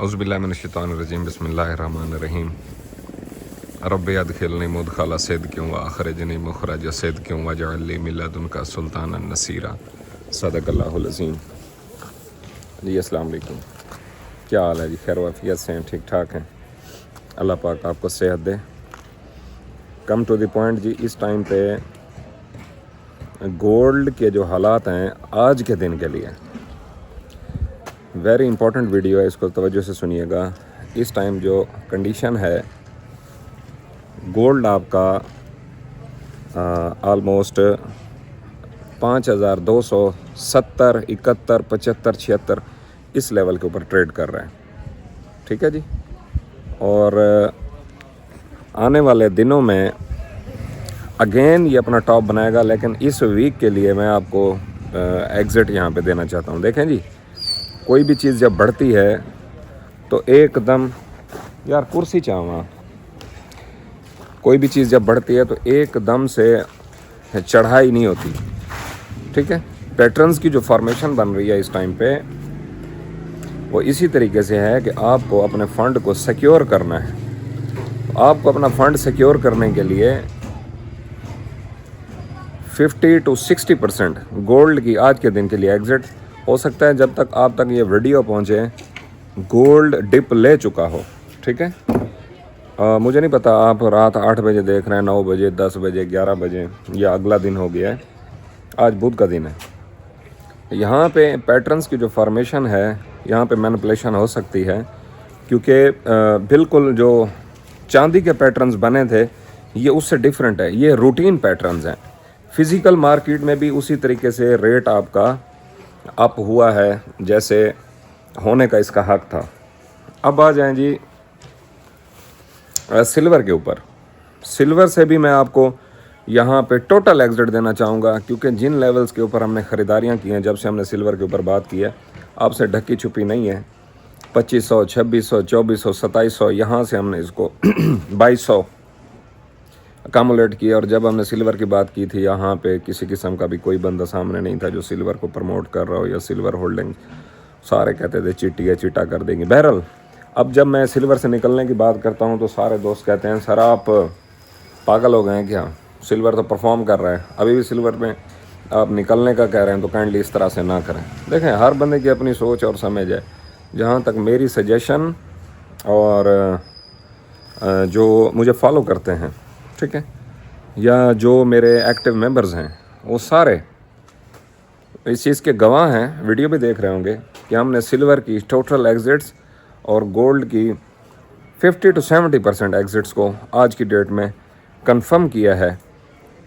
औज़ुबिल्लाहिमिनश्शैतानिर्रजीम बिस्मिल्लाहिर्रहमानिर्रहीम रब्बि अदखिलनी मुदखला सिद्क़िन व अख़रिजनी मुख़रज सिद्क़िन वजअल ली मिन लदुनका सुल्तानन नसीरा। सदक़ल्लाहुल अज़ीम। जी अस्सलाम वालेकुम, क्या हाल है जी? खैर वाफ़ियत से हैं? ठीक ठाक हैं? अल्लाह पाक आपको सेहत दे। कम टू द पॉइंट जी, इस टाइम पे गोल्ड के जो हालात हैं आज के दिन के लिए, वेरी इंपॉर्टेंट वीडियो है, इसको तवज्जो से सुनिएगा। इस टाइम जो कंडीशन है, गोल्ड आपका आलमोस्ट 5270, 71, 75, 76 इस लेवल के ऊपर ट्रेड कर रहा है। ठीक है जी। और आने वाले दिनों में अगेन ये अपना टॉप बनाएगा, लेकिन इस वीक के लिए मैं आपको एग्ज़िट यहाँ पे देना चाहता हूँ। देखें जी, कोई भी चीज़ जब बढ़ती है तो एकदम, यार कुर्सी चाहूँ, कोई भी चीज़ जब बढ़ती है तो एकदम से चढ़ाई नहीं होती। ठीक है। पैटर्न्स की जो फॉर्मेशन बन रही है इस टाइम पे, वो इसी तरीके से है कि आपको अपने फ़ंड को सिक्योर करना है। आपको अपना फ़ंड सिक्योर करने के लिए 50 to 60% गोल्ड की आज के दिन के लिए एग्ज़िट हो सकता है। जब तक आप तक ये वीडियो पहुँचे गोल्ड डिप ले चुका हो। ठीक है। मुझे नहीं पता आप रात 8 बजे देख रहे हैं, 9 बजे, 10 बजे, 11 बजे, या अगला दिन हो गया है। आज बुध का दिन है। यहाँ पे पैटर्न्स की जो फॉर्मेशन है, यहाँ पे मैनिपुलेशन हो सकती है, क्योंकि बिल्कुल जो चांदी के पैटर्न्स बने थे ये उससे डिफरेंट है। ये रूटीन पैटर्न्स हैं। फिज़िकल मार्केट में भी उसी तरीके से रेट आपका अप हुआ है जैसे होने का इसका हक था। अब आ जाएं जी सिल्वर के ऊपर। सिल्वर से भी मैं आपको यहाँ पे टोटल एग्ज़िट देना चाहूँगा, क्योंकि जिन लेवल्स के ऊपर हमने ख़रीदारियाँ की हैं, जब से हमने सिल्वर के ऊपर बात की है, आपसे ढकी छुपी नहीं है। 2500, 2600, 2400, 2700, यहाँ से हमने इसको 2200 अकामुलेट किया। और जब हमने सिल्वर की बात की थी, यहाँ पे किसी किस्म का भी कोई बंदा सामने नहीं था जो सिल्वर को प्रमोट कर रहा हो या सिल्वर होल्डिंग। सारे कहते थे चिट्टी है, चिट्टा कर देंगे। बहरहाल अब जब मैं सिल्वर से निकलने की बात करता हूँ तो सारे दोस्त कहते हैं सर आप पागल हो गए हैं क्या, सिल्वर तो परफॉर्म कर रहा है, अभी भी सिल्वर में आप निकलने का कह रहे हैं, तो काइंडली इस तरह से ना करें। देखें, हर बंदे की अपनी सोच और समझ है। जहाँ तक मेरी सजेशन और जो मुझे फॉलो करते हैं, ठीक है, या जो मेरे एक्टिव मेंबर्स हैं, वो सारे इस चीज़ के गवाह हैं, वीडियो भी देख रहे होंगे कि हमने सिल्वर की टोटल एग्ज़िट्स और गोल्ड की 50 to 70% एग्ज़िट्स को आज की डेट में कंफर्म किया है।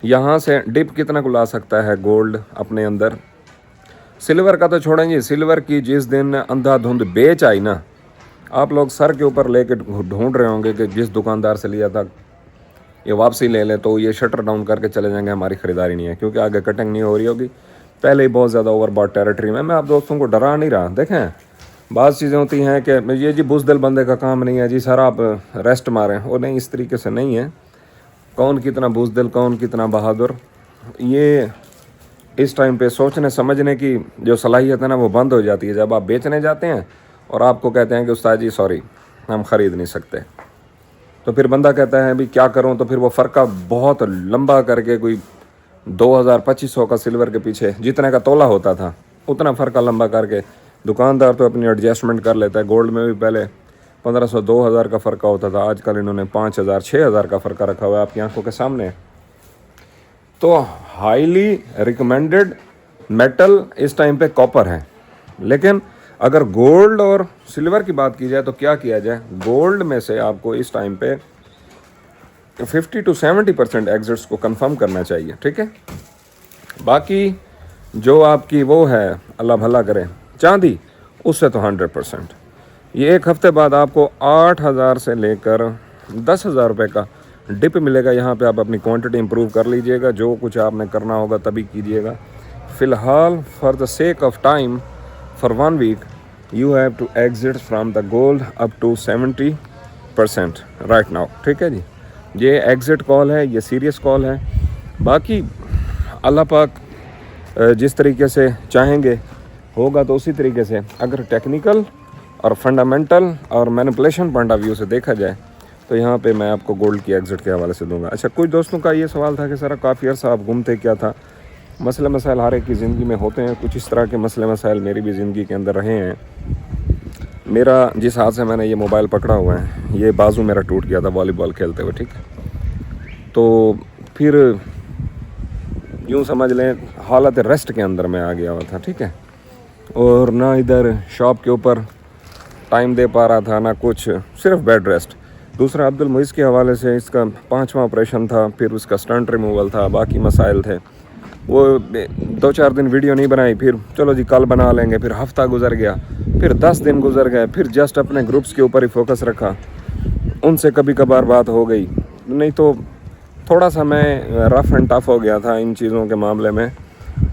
यहाँ से डिप कितना को ला सकता है गोल्ड अपने अंदर। सिल्वर का तो छोड़ेंगे, सिल्वर की जिस दिन अंधाधुंध बेच आई ना, आप लोग सर के ऊपर लेके ढूंढ रहे होंगे कि जिस दुकानदार से लिया था ये वापसी ले ले, तो ये शटर डाउन करके चले जाएंगे, हमारी ख़रीदारी नहीं है, क्योंकि आगे कटिंग नहीं हो रही होगी। पहले ही बहुत ज़्यादा ओवरबॉट टेरिटरी में। मैं आप दोस्तों को डरा नहीं रहा। देखें, बाज़ चीज़ें होती हैं कि ये जी बुज़दिल बंदे का काम नहीं है जी सर आप रेस्ट मारें, वो नहीं, इस तरीके से नहीं है। कौन कितना बुज़दिल, कौन कितना बहादुर, ये इस टाइम पे सोचने समझने की जो सलाहियत है ना, वो बंद हो जाती है जब आप बेचने जाते हैं और आपको कहते हैं कि उस्ताद जी सॉरी हम ख़रीद नहीं सकते। तो फिर बंदा कहता है अभी क्या करूं, तो फिर वो फ़र्का बहुत लंबा करके कोई 2000-2500 का सिल्वर के पीछे जितने का तोला होता था उतना फ़र्का लंबा करके दुकानदार तो अपनी एडजस्टमेंट कर लेता है। गोल्ड में भी पहले 1500-2000 का फ़र्का होता था, आजकल इन्होंने 5000-6000 का फ़र्का रखा हुआ है आपकी आंखों के सामने। तो हाईली रिकमेंडेड मेटल इस टाइम पे कॉपर है। लेकिन अगर गोल्ड और सिल्वर की बात की जाए तो क्या किया जाए, गोल्ड में से आपको इस टाइम पे 50 to 70% एग्जिट्स को कंफर्म करना चाहिए। ठीक है। बाकी जो आपकी वो है, अल्लाह भला करे, चांदी, उससे तो 100%। ये एक हफ्ते बाद आपको 8000 से लेकर 10,000 रुपये का डिप मिलेगा। यहाँ पे आप अपनी क्वांटिटी इंप्रूव कर लीजिएगा, जो कुछ आपने करना होगा तभी कीजिएगा। फ़िलहाल for the sake of time, for 1 week you have to exit from the gold up to 70% right now. ठीक है जी, ये एग्ज़िट कॉल है, ये सीरियस कॉल है। बाकी अल्लाह पाक जिस तरीके से चाहेंगे होगा तो उसी तरीके से। अगर टेक्निकल और फंडामेंटल और मैनिपुलेशन पॉइंट ऑफ व्यू से देखा जाए तो यहाँ पे मैं आपको गोल्ड की एग्जिट के हवाले से दूंगा। अच्छा, कुछ दोस्तों का ये सवाल था कि सर काफ़ी अर्सा आप घूमते क्या था। मसले मसाइल हर एक की ज़िंदगी में होते हैं, कुछ इस तरह के मसले मसाइल मेरी भी ज़िंदगी के अंदर रहे हैं। मेरा जिस हाथ से मैंने ये मोबाइल पकड़ा हुआ है, ये बाजू मेरा टूट गया था वॉलीबॉल खेलते हुए, ठीक है। तो फिर यूँ समझ लें हालत रेस्ट के अंदर मैं आ गया हुआ था, ठीक है। और ना इधर शॉप के ऊपर टाइम दे पा रहा था ना कुछ, सिर्फ बेड रेस्ट। दूसरा अब्दुल मुइज़ के हवाले से इसका 5वां ऑपरेशन था, फिर उसका स्टंट रिमूवल था, बाकी मसाइल थे। वो 2-4 दिन वीडियो नहीं बनाई, फिर चलो जी कल बना लेंगे, फिर हफ्ता गुजर गया, फिर 10 दिन गुजर गए, फिर जस्ट अपने ग्रुप्स के ऊपर ही फोकस रखा, उनसे कभी कभार बात हो गई, नहीं तो थोड़ा सा मैं रफ़ एंड टफ़ हो गया था इन चीज़ों के मामले में,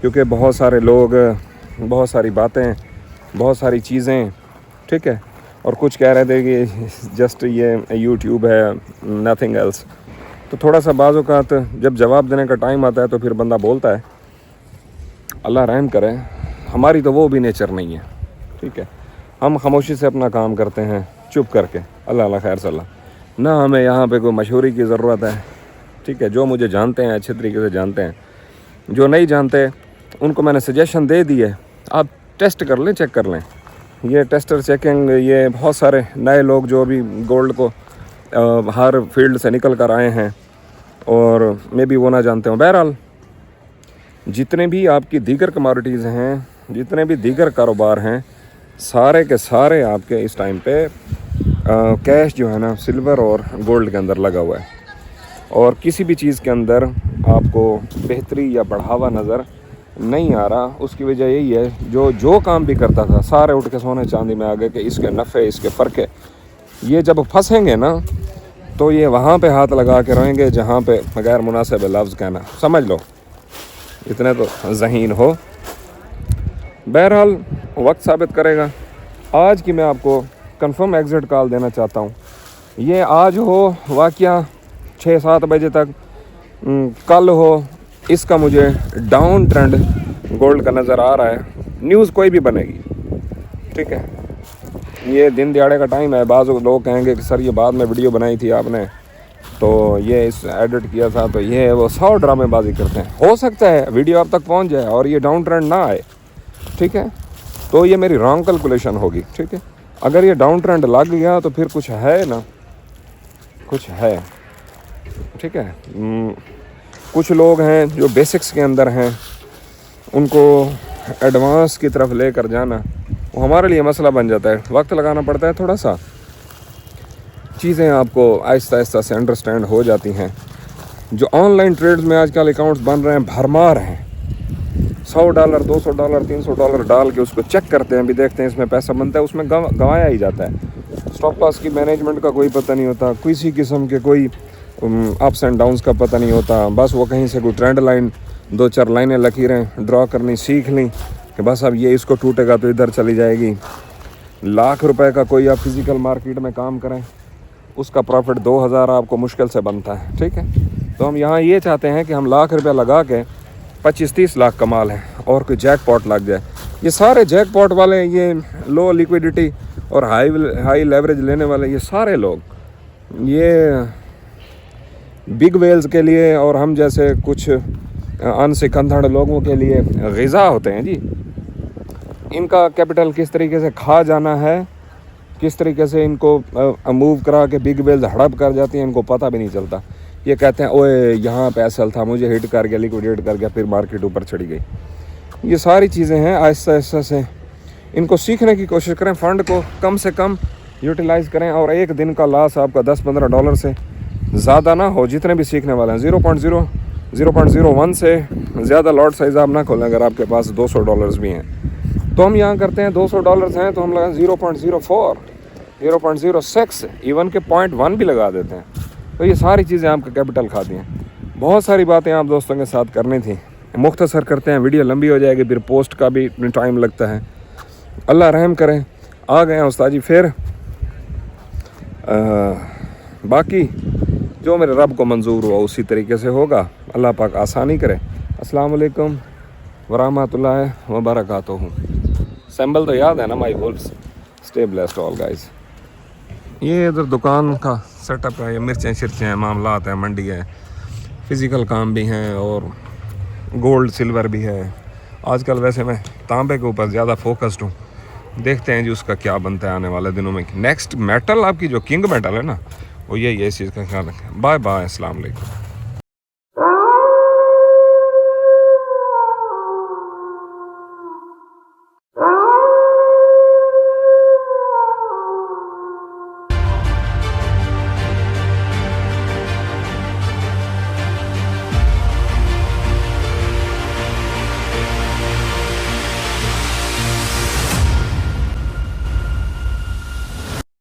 क्योंकि बहुत सारे लोग, बहुत सारी बातें, बहुत सारी चीज़ें, ठीक है। और कुछ कह रहे थे कि जस्ट ये यूट्यूब है, नथिंग एल्स। तो थोड़ा सा बाज़ औक़ात जब जवाब देने का टाइम आता है तो फिर बंदा बोलता है। अल्लाह रहम करे, हमारी तो वो भी नेचर नहीं है, ठीक है। हम खामोशी से अपना काम करते हैं चुप करके, अल्लाह अल्लाह खैर सल्ला। ना हमें यहाँ पे कोई मशहूरी की ज़रूरत है, ठीक है। जो मुझे जानते हैं अच्छे तरीके से जानते हैं, जो नहीं जानते उनको मैंने सजेशन दे दी है, आप टेस्ट कर लें, चेक कर लें। ये टेस्टर चेकिंग, ये बहुत सारे नए लोग जो अभी गोल्ड को हर फील्ड से निकल कर आए हैं और मे बी वो ना जानते हों। बहरहाल जितने भी आपकी दीगर कमोडिटीज़ हैं, जितने भी दीगर कारोबार हैं, सारे के सारे आपके इस टाइम पे कैश जो है ना सिल्वर और गोल्ड के अंदर लगा हुआ है। और किसी भी चीज़ के अंदर आपको बेहतरी या बढ़ावा नज़र नहीं आ रहा। उसकी वजह यही है, जो काम भी करता था सारे उठ के सोने चांदी में आ गए कि इसके नफ़े, इसके फ़र्क है। ये जब फंसेंगे ना तो ये वहाँ पे हाथ लगा के रहेंगे जहाँ पे गैर मुनासिब लफ्ज़ कहना, समझ लो, इतने तो ज़हीन हो। बहरहाल वक्त साबित करेगा। आज की मैं आपको कंफर्म एग्ज़िट कॉल देना चाहता हूँ। ये आज हो वाक़या 6-7 बजे तक, कल हो, इसका मुझे डाउन ट्रेंड गोल्ड का नज़र आ रहा है। न्यूज़ कोई भी बनेगी, ठीक है। ये दिन दिहाड़े का टाइम है। बाज़ लोग कहेंगे कि सर ये बाद में वीडियो बनाई थी आपने, तो ये इस एडिट किया था, तो ये वो 100 ड्रामेबाजी करते हैं। हो सकता है वीडियो आप तक पहुंच जाए और ये डाउन ट्रेंड ना आए, ठीक है, तो ये मेरी रॉन्ग कैलकुलेशन होगी, ठीक है। अगर ये डाउन ट्रेंड लग गया तो फिर कुछ है ना, कुछ है, ठीक है। कुछ लोग हैं जो बेसिक्स के अंदर हैं, उनको एडवांस की तरफ लेकर जाना वो हमारे लिए मसला बन जाता है। वक्त लगाना पड़ता है थोड़ा सा, चीज़ें आपको आहिस्ता आहिस्ता से अंडरस्टैंड हो जाती हैं। जो ऑनलाइन ट्रेड्स में आजकल अकाउंट्स बन रहे हैं, भरमार हैं, $100, $200, $300 डाल के उसको चेक करते हैं, भी देखते हैं इसमें पैसा बनता है, उसमें गंवाया ही जाता है। स्टॉप लॉस की मैनेजमेंट का कोई पता नहीं होता, किसी किस्म के कोई अप्स एंड डाउन्स का पता नहीं होता। बस वो कहीं से कोई ट्रेंड लाइन, 2-4 लाइनें लकीरें ड्रॉ करनी सीख ली कि बस अब ये इसको टूटेगा तो इधर चली जाएगी। लाख रुपए का कोई आप फिज़िकल मार्केट में काम करें, उसका प्रॉफिट 2000 आपको मुश्किल से बनता है, ठीक है। तो हम यहाँ ये चाहते हैं कि हम लाख रुपया लगा के 25-30 लाख कमा लें और कोई जैकपॉट लग जाए। ये सारे जैकपॉट वाले, ये लो लिक्विडिटी और हाई लेवरेज लेने वाले, ये सारे लोग, ये बिग वेल्स के लिए और हम जैसे कुछ अनसिकंधड़ लोगों के लिए ग़िज़ा होते हैं जी। इनका कैपिटल किस तरीके से खा जाना है, किस तरीके से इनको मूव करा के बिग वेल्स हड़प कर जाती हैं, इनको पता भी नहीं चलता। ये कहते हैं ओए यहाँ पे एसएल था, मुझे हिट कर गया, लिक्विडेट कर गया, फिर मार्केट ऊपर चढ़ी गई। ये सारी चीज़ें हैं, आहिस्ता आहिस्ता से इनको सीखने की कोशिश करें, फ़ंड को कम से कम यूटिलाइज़ करें और एक दिन का लॉस आपका $10-15 से ज़्यादा ना हो। जितने भी सीखने वाले हैं 0.01 से ज़्यादा लॉट साइज़ आप ना खोलें। अगर आपके पास $200 भी हैं तो हम यहाँ करते हैं, $200 हैं तो हम लगाएं 0.04, 0.06, इवन के 0.1 भी लगा देते हैं। तो ये सारी चीज़ें आपका कैपिटल खाती हैं। बहुत सारी बातें आप दोस्तों के साथ करनी थी, मुख्तसर करते हैं, वीडियो लंबी हो जाएगी, फिर पोस्ट का भी टाइम लगता है। अल्लाह रहम करें, आ गए हैं उस्ताद जी फिर। बाकी जो मेरे रब को मंजूर हुआ उसी तरीके से होगा, अल्लाह पाक आसानी करे। अस्सलाम वालेकुम वरहमतुल्लाहि व बरकातुहू। सैम्बल तो याद है ना my wolfs, stay blessed all guys. ये इधर दुकान का सेटअप है, ये मिर्चें शिरचें हैं, मामलात हैं, मंडी है, फिज़िकल काम भी हैं और गोल्ड सिल्वर भी है। आजकल वैसे मैं तांबे के ऊपर ज़्यादा फोकस्ड हूँ, देखते हैं जी उसका क्या बनता है आने वाले दिनों में। नेक्स्ट मेटल आपकी जो किंग मेटल है ना, वो यही है, इस चीज़ का ख्याल रखें। बाय बाय, अस्सलाम वालेकुम।